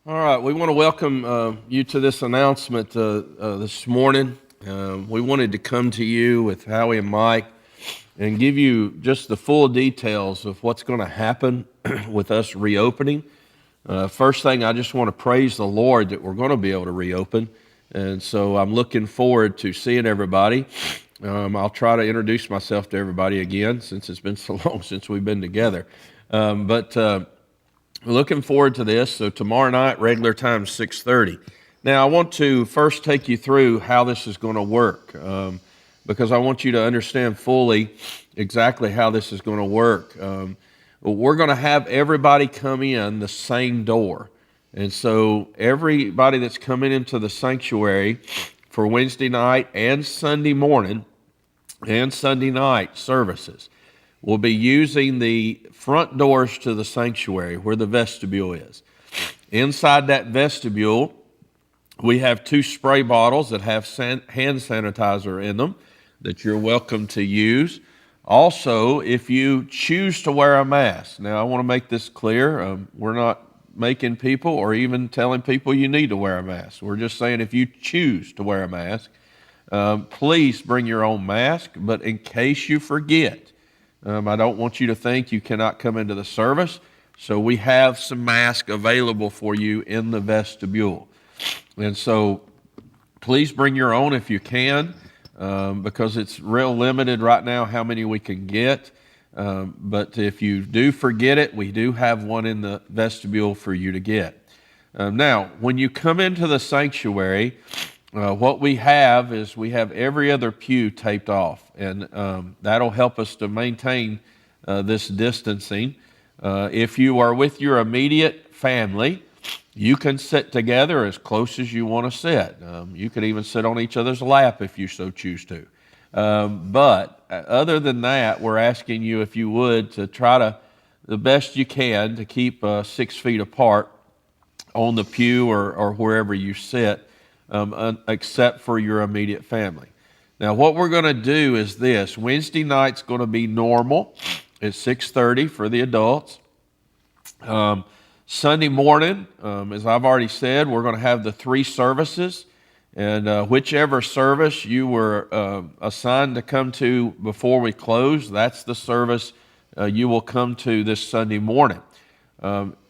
All right, we want to welcome you to this announcement this morning. We wanted to come to you with Howie and Mike and give you just the full details of what's going to happen with us reopening. First thing, I just want to praise the Lord that we're going to be able to reopen. And so I'm looking forward to seeing everybody. I'll try to introduce myself to everybody again since it's been so long since we've been together. But looking forward to this. So tomorrow night, regular time, 6:30. Now, I want to first take you through how this is going to work because I want you to understand fully exactly how this is going to work. We're going to have everybody come in the same door. And so everybody that's coming into the sanctuary for Wednesday night and Sunday morning and Sunday night services will be using the front doors to the sanctuary where the vestibule is. Inside that vestibule, we have two spray bottles that have hand sanitizer in them that you're welcome to use. Also, if you choose to wear a mask, now I want to make this clear, we're not making people or even telling people you need to wear a mask. We're just saying if you choose to wear a mask, please bring your own mask, but in case you forget, I don't want you to think you cannot come into the service, so we have some masks available for you in the vestibule. And so please bring your own if you can, because it's real limited right now how many we can get. But if you do forget it, we do have one in the vestibule for you to get. Now, when you come into the sanctuary, what we have is we have every other pew taped off, and that'll help us to maintain this distancing. If you are with your immediate family, you can sit together as close as you want to sit. You can even sit on each other's lap if you so choose to. But other than that, we're asking you, if you would, to try to, the best you can, to keep 6 feet apart on the pew or wherever you sit, except for your immediate family. Now, what we're going to do is this. Wednesday night's going to be normal. It's 6:30 for the adults. Sunday morning, as I've already said, we're going to have the 3 services. And whichever service you were assigned to come to before we close, that's the service you will come to this Sunday morning.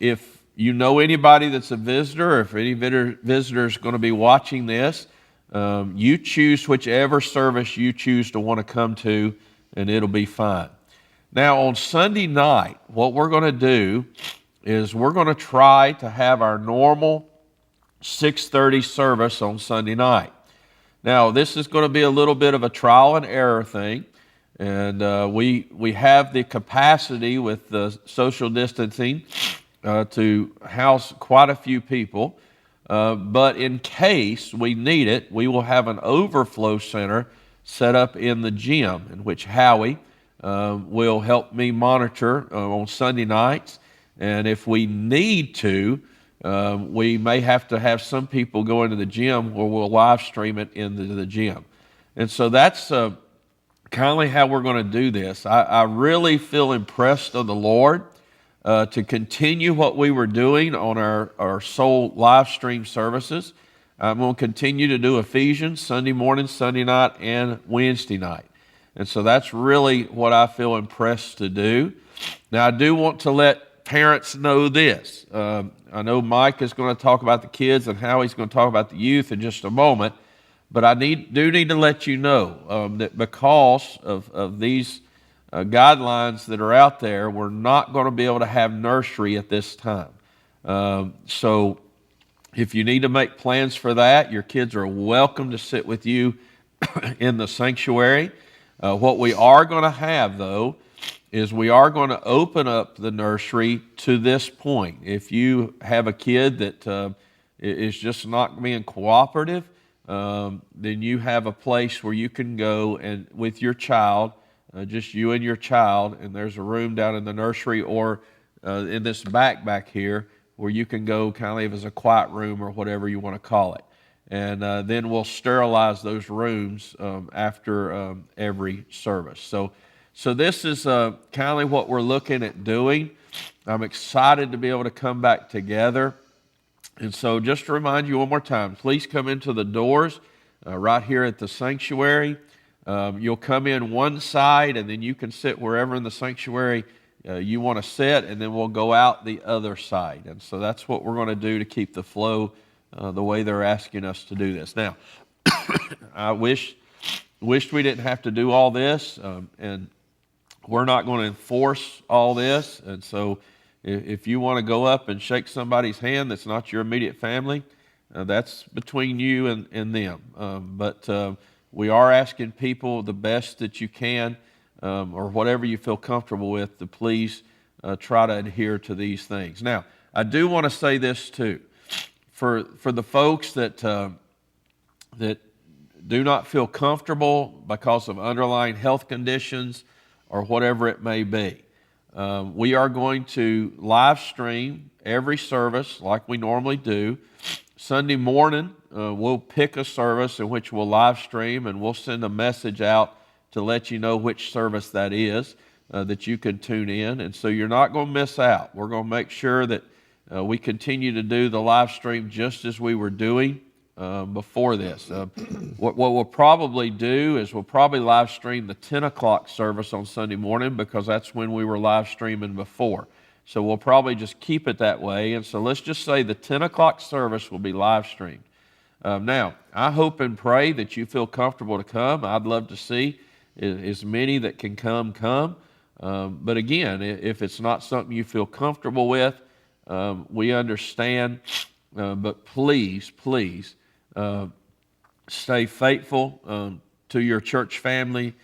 If you know anybody that's a visitor, or if any visitor is going to be watching this, you choose whichever service you choose to want to come to, and it'll be fine. Now, on Sunday night, what we're going to do is we're going to try to have our normal 6:30 service on Sunday night. Now, this is going to be a little bit of a trial and error thing, and we have the capacity with the social distancing to house quite a few people, but in case we need it, we will have an overflow center set up in the gym, in which Howie will help me monitor on Sunday nights, and if we need to, we may have to have some people go into the gym, or we'll live stream it into the gym. And so that's kind of how we're going to do this. I really feel impressed of the Lord to continue what we were doing on our soul live stream services. I'm going to continue to do Ephesians Sunday morning, Sunday night, and Wednesday night. And so that's really what I feel impressed to do. Now, I do want to let parents know this. I know Mike is going to talk about the kids and Howie's going to talk about the youth in just a moment, but I do need to let you know that because of these guidelines that are out there, we're not going to be able to have nursery at this time. So if you need to make plans for that, your kids are welcome to sit with you in the sanctuary. What we are going to have, though, is we are going to open up the nursery to this point. If you have a kid that is just not being cooperative, then you have a place where you can go and with your child, just you and your child, and there's a room down in the nursery or in this back here where you can go kind of as a quiet room or whatever you want to call it. And then we'll sterilize those rooms after every service. So this is kind of what we're looking at doing. I'm excited to be able to come back together. And so just to remind you one more time, please come into the doors right here at the sanctuary. You'll come in one side, and then you can sit wherever in the sanctuary you want to sit, and then we'll go out the other side. And so that's what we're going to do to keep the flow the way they're asking us to do this. Now, I wished we didn't have to do all this, and we're not going to enforce all this. And so if you want to go up and shake somebody's hand that's not your immediate family, that's between you and them. But we are asking people the best that you can, or whatever you feel comfortable with, to please try to adhere to these things. Now, I do want to say this too. For the folks that do not feel comfortable because of underlying health conditions or whatever it may be, we are going to live stream every service like we normally do. Sunday morning, we'll pick a service in which we'll live stream, and we'll send a message out to let you know which service that is, that you can tune in. And so you're not going to miss out. We're going to make sure that we continue to do the live stream just as we were doing before this. What we'll probably do is we'll probably live stream the 10 o'clock service on Sunday morning, because that's when we were live streaming before. So we'll probably just keep it that way. And so let's just say the 10 o'clock service will be live streamed. Now, I hope and pray that you feel comfortable to come. I'd love to see as many that can come. But again, if it's not something you feel comfortable with, we understand. But please, stay faithful to your church family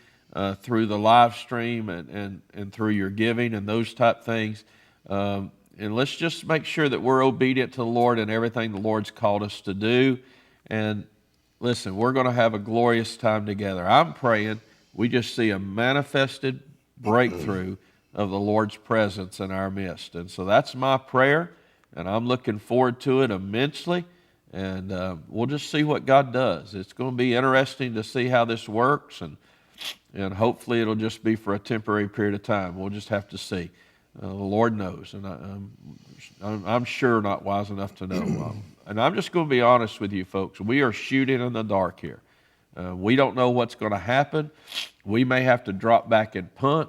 through the live stream and through your giving and those type things. And let's just make sure that we're obedient to the Lord in everything the Lord's called us to do. And listen, we're going to have a glorious time together. I'm praying we just see a manifested breakthrough of the Lord's presence in our midst. And so that's my prayer, and I'm looking forward to it immensely. And we'll just see what God does. It's going to be interesting to see how this works, and hopefully it'll just be for a temporary period of time. We'll just have to see. The Lord knows, and I'm sure not wise enough to know. And I'm just going to be honest with you folks. We are shooting in the dark here. We don't know what's going to happen. We may have to drop back and punt,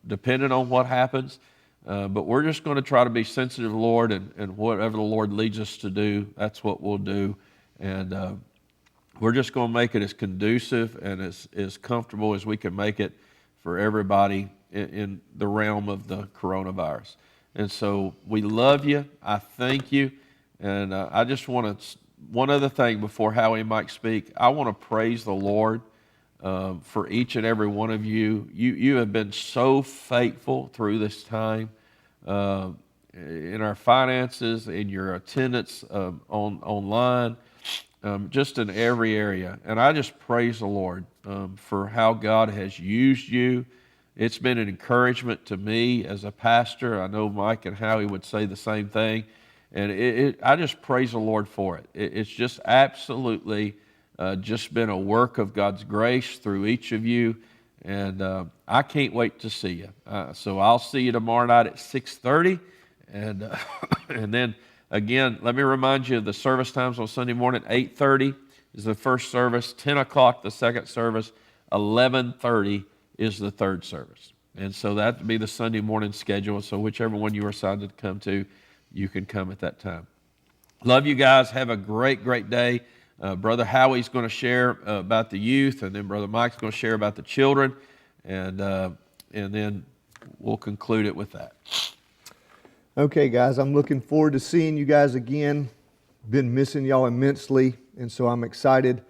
depending on what happens. But we're just going to try to be sensitive to the Lord, and whatever the Lord leads us to do, that's what we'll do. And we're just going to make it as conducive and as comfortable as we can make it for everybody in the realm of the coronavirus. And so we love you. I thank you. And I just want to, one other thing before Howie and Mike speak, I want to praise the Lord for each and every one of you. You have been so faithful through this time in our finances, in your attendance online, just in every area. And I just praise the Lord for how God has used you. It's been an encouragement to me as a pastor. I know Mike and Howie would say the same thing. And I just praise the Lord for it. It's just absolutely just been a work of God's grace through each of you. And I can't wait to see you. So I'll see you tomorrow night at 6:30. And then, again, let me remind you of the service times on Sunday morning. 8:30 is the first service. 10 o'clock, the second service. 11:30 is the third service. And so that would be the Sunday morning schedule. So whichever one you are assigned to come to, you can come at that time. Love you guys. Have a great, great day. Brother Howie's going to share about the youth, and then Brother Mike's going to share about the children, and then we'll conclude it with that. Okay, guys, I'm looking forward to seeing you guys again. Been missing y'all immensely, and so I'm excited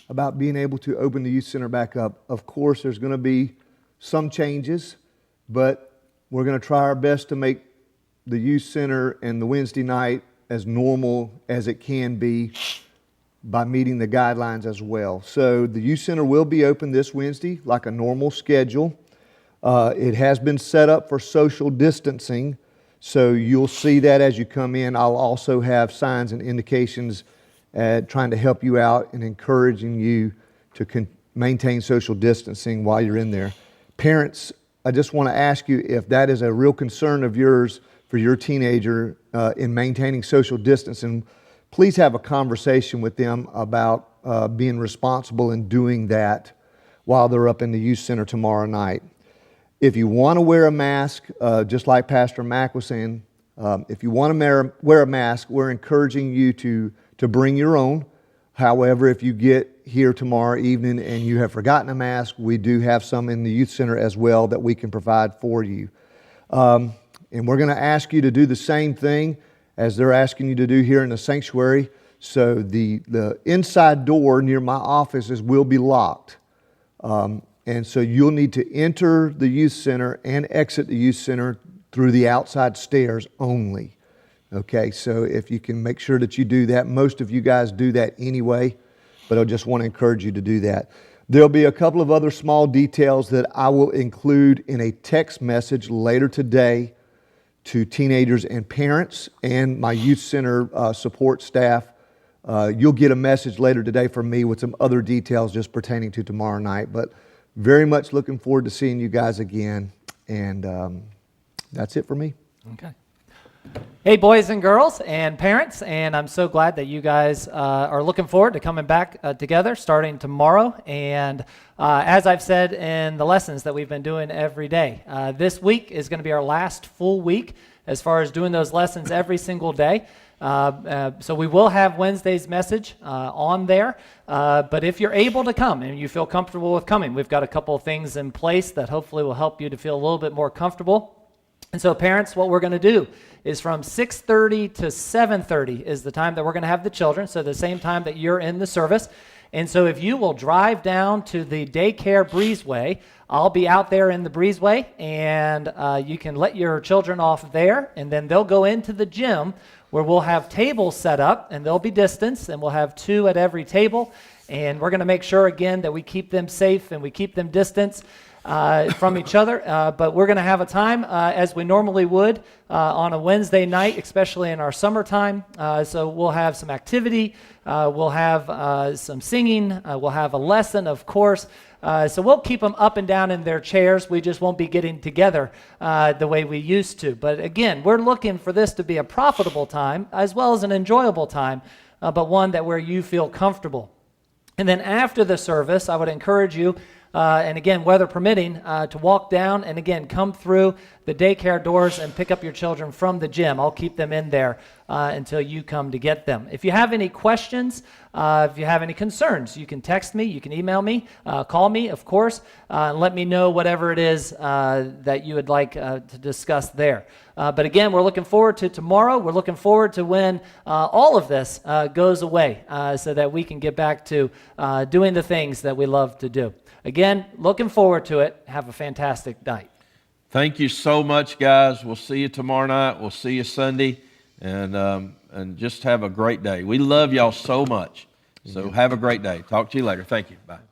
about being able to open the youth center back up. Of course, there's going to be some changes, but we're going to try our best to make the youth center and the Wednesday night as normal as it can be by meeting the guidelines as well. So the youth center will be open this Wednesday like a normal schedule. It has been set up for social distancing, so you'll see that as you come in. I'll also have signs and indications trying to help you out and encouraging you to maintain social distancing while you're in there. Parents, I just want to ask you if that is a real concern of yours for your teenager in maintaining social distance. And please have a conversation with them about being responsible in doing that while they're up in the youth center tomorrow night. If you want to wear a mask, just like Pastor Mack was saying, if you want to wear a mask, we're encouraging you to bring your own. However, if you get here tomorrow evening and you have forgotten a mask, we do have some in the youth center as well that we can provide for you. And we're going to ask you to do the same thing as they're asking you to do here in the sanctuary. So the inside door near my offices will be locked. And so you'll need to enter the youth center and exit the youth center through the outside stairs only. Okay, so if you can make sure that you do that, most of you guys do that anyway, but I just want to encourage you to do that. There'll be a couple of other small details that I will include in a text message later today to teenagers and parents and my youth center support staff. You'll get a message later today from me with some other details just pertaining to tomorrow night, but very much looking forward to seeing you guys again, and that's it for me. Okay. Hey, boys and girls and parents, and I'm so glad that you guys are looking forward to coming back together starting tomorrow. And as I've said in the lessons that we've been doing every day, this week is going to be our last full week as far as doing those lessons every single day. So we will have Wednesday's message on there, but if you're able to come and you feel comfortable with coming, we've got a couple of things in place that hopefully will help you to feel a little bit more comfortable. And so parents, what we're going to do is from 6:30 to 7:30 is the time that we're going to have the children, so the same time that you're in the service. And so if you will drive down to the daycare breezeway, I'll be out there in the breezeway, and you can let your children off there, and then they'll go into the gym where we'll have tables set up, and they'll be distanced, and we'll have 2 at every table. And we're going to make sure, again, that we keep them safe and we keep them distanced from each other, but we're going to have a time as we normally would on a Wednesday night, especially in our summertime. So we'll have some activity, we'll have some singing, we'll have a lesson, of course. So we'll keep them up and down in their chairs. We just won't be getting together the way we used to. But again, we're looking for this to be a profitable time as well as an enjoyable time, but one that where you feel comfortable. And then after the service, I would encourage you, and again, weather permitting, to walk down and again, come through the daycare doors and pick up your children from the gym. I'll keep them in there until you come to get them. If you have any questions, if you have any concerns, you can text me, you can email me, call me, of course, and let me know whatever it is that you would like to discuss there. But again, we're looking forward to tomorrow. We're looking forward to when all of this goes away so that we can get back to doing the things that we love to do. Again, looking forward to it. Have a fantastic night. Thank you so much, guys. We'll see you tomorrow night. We'll see you Sunday, and just have a great day. We love y'all so much. So have a great day. Talk to you later. Thank you. Bye.